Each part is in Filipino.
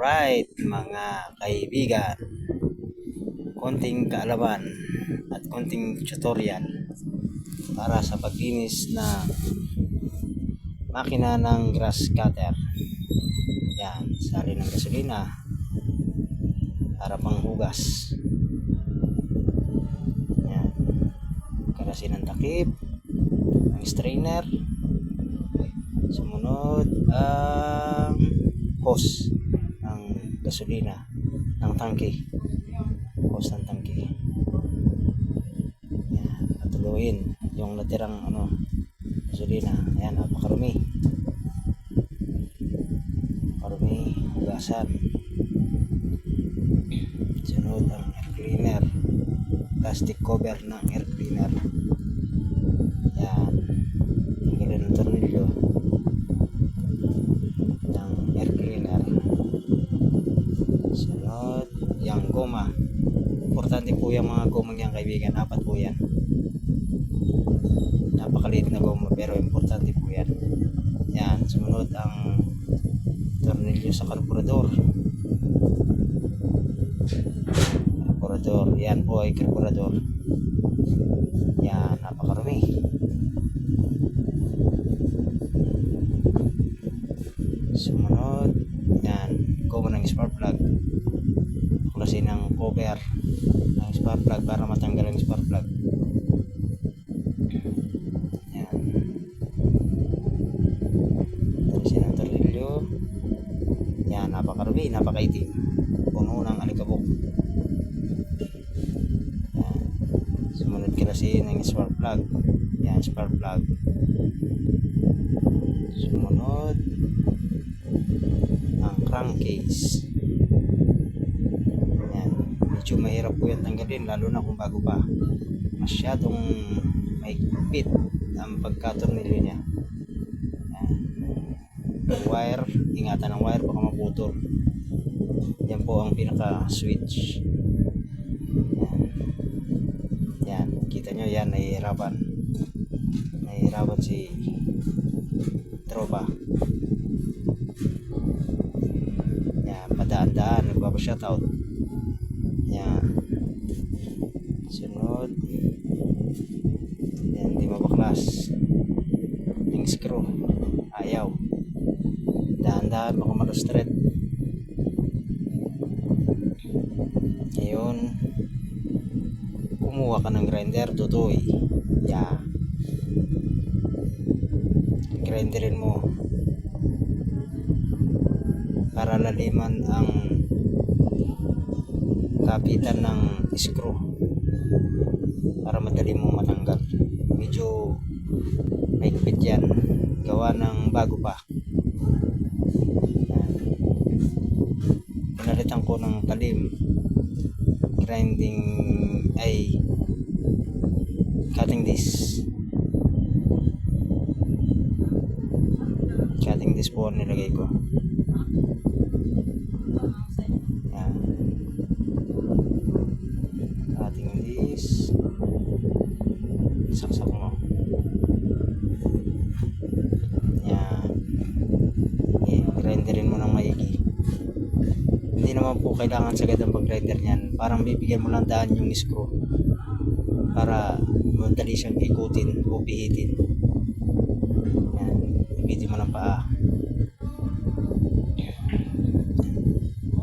Alright mga kaibigan, konting kaalaman at konting tutorial para sa paglinis na makina ng grass cutter. Yan, sali ng gasolina para panghugas. Yan, kalasin ng takip ng strainer. Sumunod ang hose ng gasolina ng tangke, hose ng tangke. Yan, patuluin yung natirang gasolina. Ayan, napakarumi, hugasan. Sunod ang air cleaner, plastic cover ng air cleaner. Yan, tanggalin ang tornilyo ng air cleaner. Sunod yung goma. Importante po yung mga gomang yan, kaibigan. 4 po yan. Napakaliit na goma pero importante po yan. Yan, sumunod ang tornilyo sa karburador. Yan po ay karburador. Yan, napakarumi. Sumunod, yan, goma ng spark plug. Tuklasin ng cover ng spark plug para matanggal ang spark plug. Yan, tuklasin ang tornilyo. Yan, napakarumi, napakaitim, puno ng alikabok. Yan, sumunod kilasin ng spark plug. Yan, spark plug. Sumunod ang crankcase. Yan, medyo mahirap po yan tanggalin, lalo na kung bago pa. Masyadong mahigpit ang pagkatornilyo niya. Yan, ang wire, ingatan ng wire, baka maputol. Yan po ang pinaka switch. Yan, kita nyo yan, nahihirapan si tropa. Yan, padaan-daan, nagpapa-shoutout. Yan, sunod, yan, di mabaklas yung screw, ayaw, daan-daan, baka malustret. Ngayon, kumuha ka ng grinder, tutoy. Yan, grinderin mo para laliman ang kapitan ng screw para madali mo matanggal. Medyo mahigpit yan, gawa ng bago pa. Pinalitan ko ng talim, grinding ay cutting disc po ang nilagay ko. Yan, cutting disc, saksak mo. Yan, grinderin mo ng maigi. Hindi naman po kailangan sagad ang pag-grinder niyan, parang bibigyan mo lang daan yung screw para madali siyang ikutin o pihitin. Yan, ibitin mo ng paa.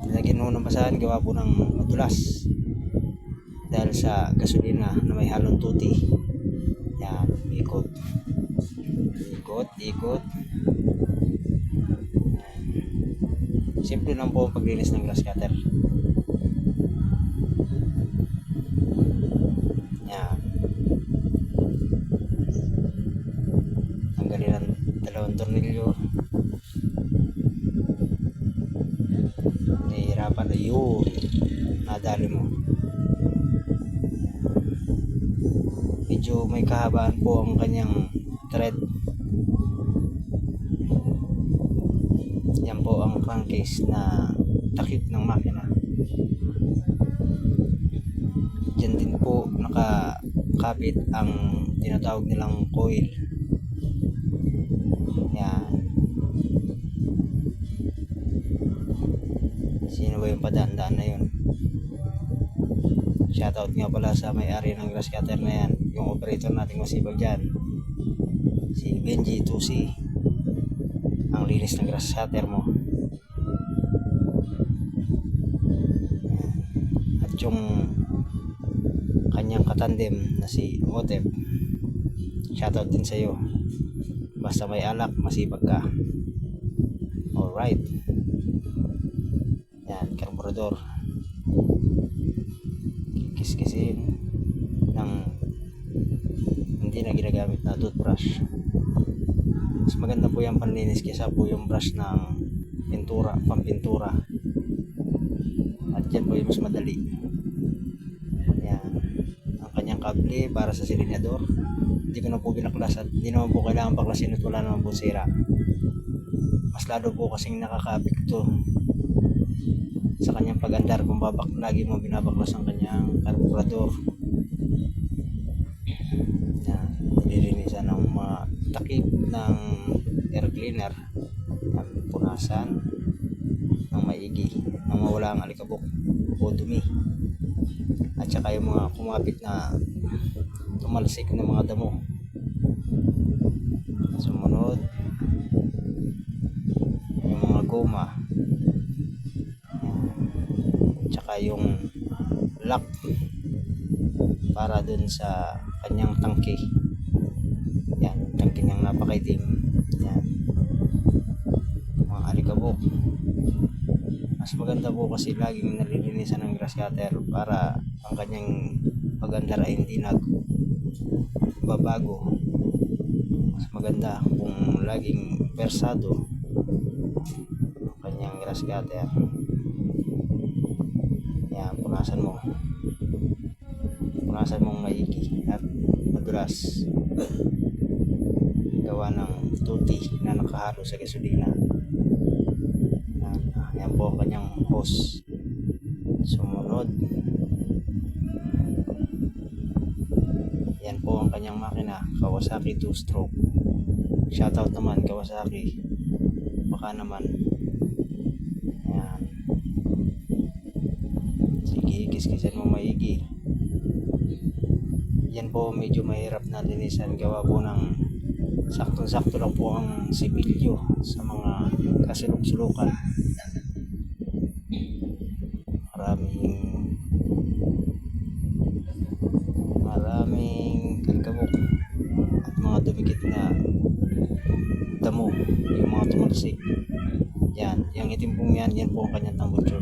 Nilagyan mo ng basahan, gawa po ng madulas dahil sa gasolina na may halong tuti. Yan, ikot. Simple lang po ang paglinis ng grass cutter. Yan, tanggalin ang 2 tornilyo. Nahihirapan na yun, nadali mo. Medyo may kahabaan po ang kanyang thread. Yan po ang crankcase na takip ng makina. Diyan din po nakakapit ang tinatawag nilang coil. Yan, ba yung padaan-daan na yun. Shoutout nga pala sa may-ari ng grass cutter na yan, yung operator nating masibag dyan, si Benji 2C. Ang linis ng grass cutter mo. At yung kanyang katandem na si Otep, shoutout din sa iyo. Basta may alak, masipag ka. Alright. Yan, karburador. Kiskisin ng hindi na ginagamit na toothbrush. Mas maganda po yung panlinis kaysa po yung brush ng pintura, pampintura. At yan po yung mas madali. Yan. Ang kanyang kable para sa silinyador. Hindi ko na po binaklas at hindi naman po kailangan baklasin at wala naman po sira. Mas lalo po kasing nakaka-apekto sa kanyang pag-andar kung lagi mo binabaklas ang kanyang karburador. Yan. Nililinisan ng mga takip ng air cleaner. Yan. Punasan ng maigi nang mawala ang alikabok o dumi. At saka yung mga kumapit na tumalsik ng mga damo. Sumunod yung mga goma, tsaka yung lock para dun sa kanyang tangke. Yan, tangke niyang napakaitim. Yan, mga alikabok. Mas maganda po kasi laging nalilinisan ng grass cutter para ang kanyang pag-andar ay hindi nagbabago. Mas maganda kung laging persado ang kanyang grass cutter. Yan, punasan mong maigi at madulas. Gawa ng tuti na nakahalo sa gasolina. Yan po ang kanyang hose. Sumunod, yan po ang kanyang makina, Kawasaki 2-stroke. Shoutout naman Kawasaki, baka naman. Yan, sige, kiskisan mo maigi. Yan po medyo mahirap na linisan, gawa po ng sakto-sakto lang po ang sibilyo sa mga kasulok-sulukan. Maraming alikabok at mga dumikit na damo, yung mga tumalsik. Yan, yung itim pong yan po ang kanyang tambucho.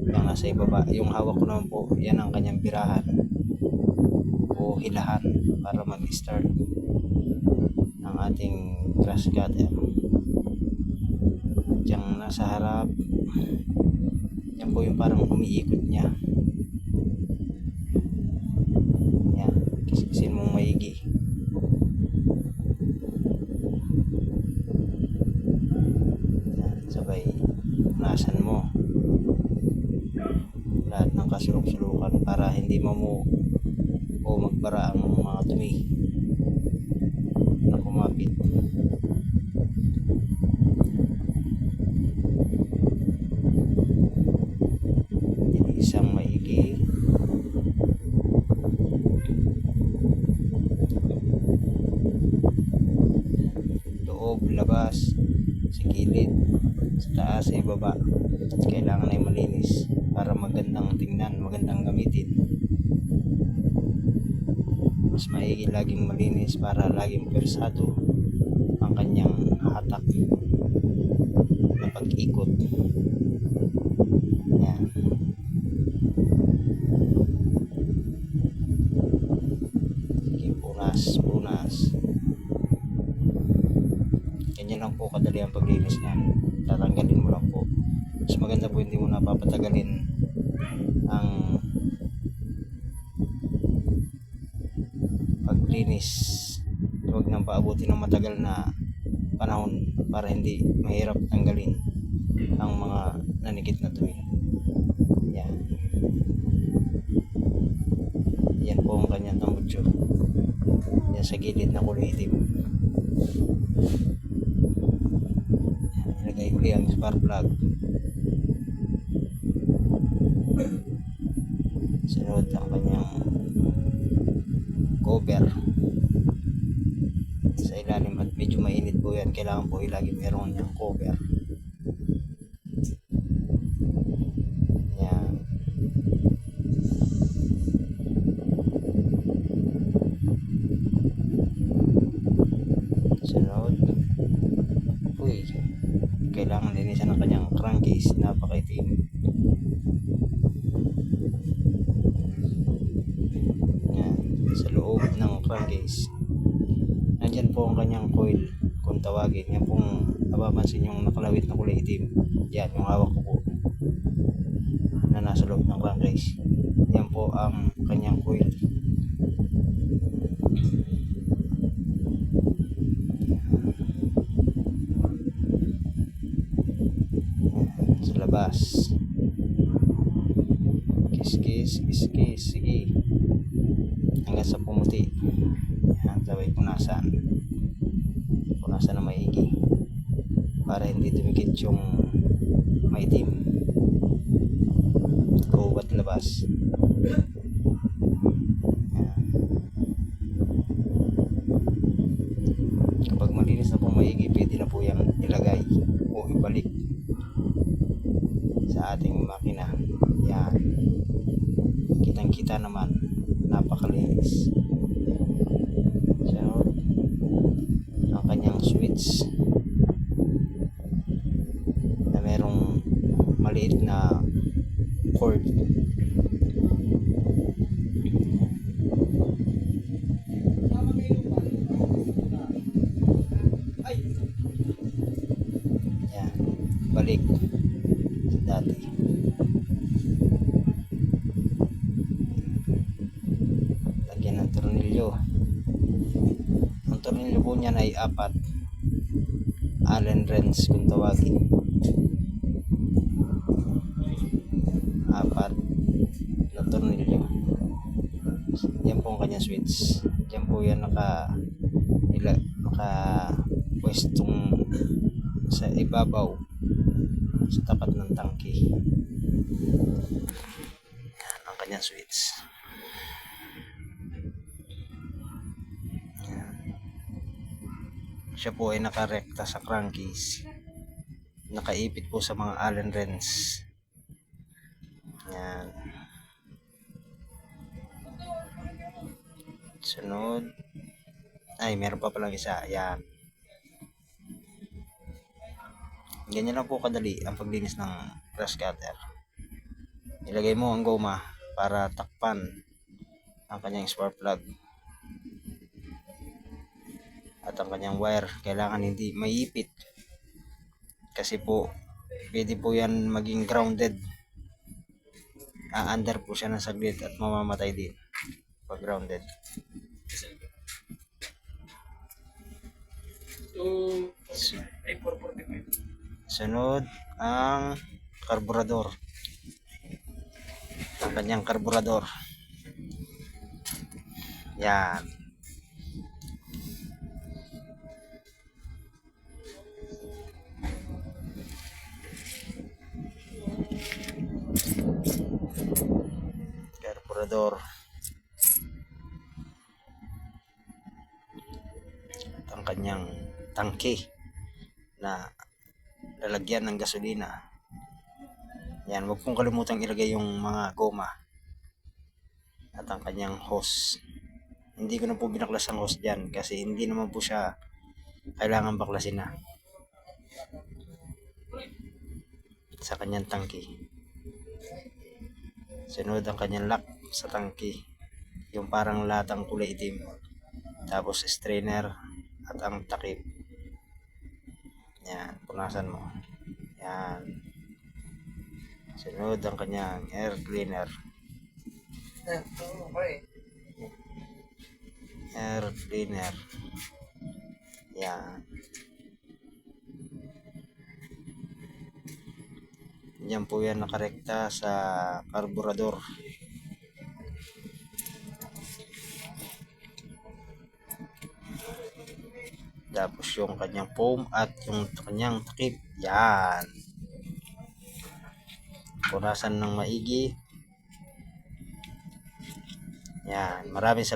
Yung nasa ibaba, yung hawak ko naman po, yan ang kanyang birahan o hilahan para mag-start ang ating grass cutter. Yung nasa harap, yan po yung parang umiikot niya. Yan, kiskisin mong maigi. Yan, sabay punasan mo lahat ng kasulok-sulukan para hindi mo o magbara ang mga dumi na kumapit. Isang maigi. Loob, labas, sa gilid, sa taas, sa ibaba. Kailangan ay malinis para magandang tingnan, magandang gamitin. Mas maigi laging malinis para laging persado ang kanyang hatak na pag-ikot. Yan. Sige, punas. Ganyan lang po kadali ang paglinis niyan. Tatanggalin mo lang po. Mas maganda po hindi mo napapatagalin ang paglinis. Huwag nang paabutin ng matagal na panahon para hindi mahirap tanggalin ang mga nanikit na dumi. Yan. Yan po ang kanyang tambutso. Yan sa gilid na kulay itim. Yan, ilagay uli ang spark plug. Sunod ang kanyang cover sa ilalim at medyo mainit po yan. Kailangan po lagi meron niyang cover. Yan. Sunod. Uy. Kailangan linisan ang kanyang crankcase. Napakaitim. Yan. Sa loob ng crankcase. Nandyan po ang kanyang coil. Kung tawagin. Yan pong napapansin yung nakalawit na kulay itim. Yan. Yung hawak ko po. Na nasa loob ng crankcase. Yan po ang kanyang coil. Sa labas. Kiss. Sige. Hanggang sa pumuti. Yan. Sabay punasan. Punasan na maigi. Para hindi dumikit yung maitim. Kuwat labas. Yan. Kapag malinis na po maigi, pwede na po yung ilagay o ibalik sa ating makina. Yan. Kitang kita naman, napakalinis. So, ang kanyang switch na merong maliit na cord. Yan. Balik sa dati. Lagyan ng tornilyo. Ang tornilyo po niyan ay 4. Allen wrench kung tawagin. 4 na tornilyo. Yan po ang kanyang switch. Yan po yan naka pwestong sa ibabaw sa tapat ng tangke. Yan ang kanyang switch. Yan. Siya po ay nakarekta sa crankcase. Nakaipit po sa mga Allen wrench. Yan. Sunod. Ay, meron pa palang isa. Yan. Ganyan lang po kadali ang paglinis ng grass cutter. Ilagay mo ang goma para takpan ang kanyang spark plug. At ang kanyang wire, kailangan hindi maiipit. Kasi po, pwede po yan maging grounded. Under po siya ng saglit at mamamatay din pag grounded. Sunod ang karburador. Ang kanyang karburador. Yan. Karburador. At ang kanyang tangke na lalagyan ng gasolina. Yan, huwag pong kalimutang ilagay yung mga goma at ang kanyang hose. Hindi ko na po binaklas ang hose dyan kasi hindi naman po siya kailangan baklasin na. Sa kanyang tangke. Sunod ang kanyang lock sa tangke. Yung parang latang kulay itim. Tapos strainer at ang takip. Yan, punasan mo. Yan. Sunod ang kanyang air cleaner. Air cleaner. Yan. Yan po yan nakarekta sa karburador. Tapos yung kanyang foam at yung kanyang takip. Yan. Punasan ng maigi. Yan, maraming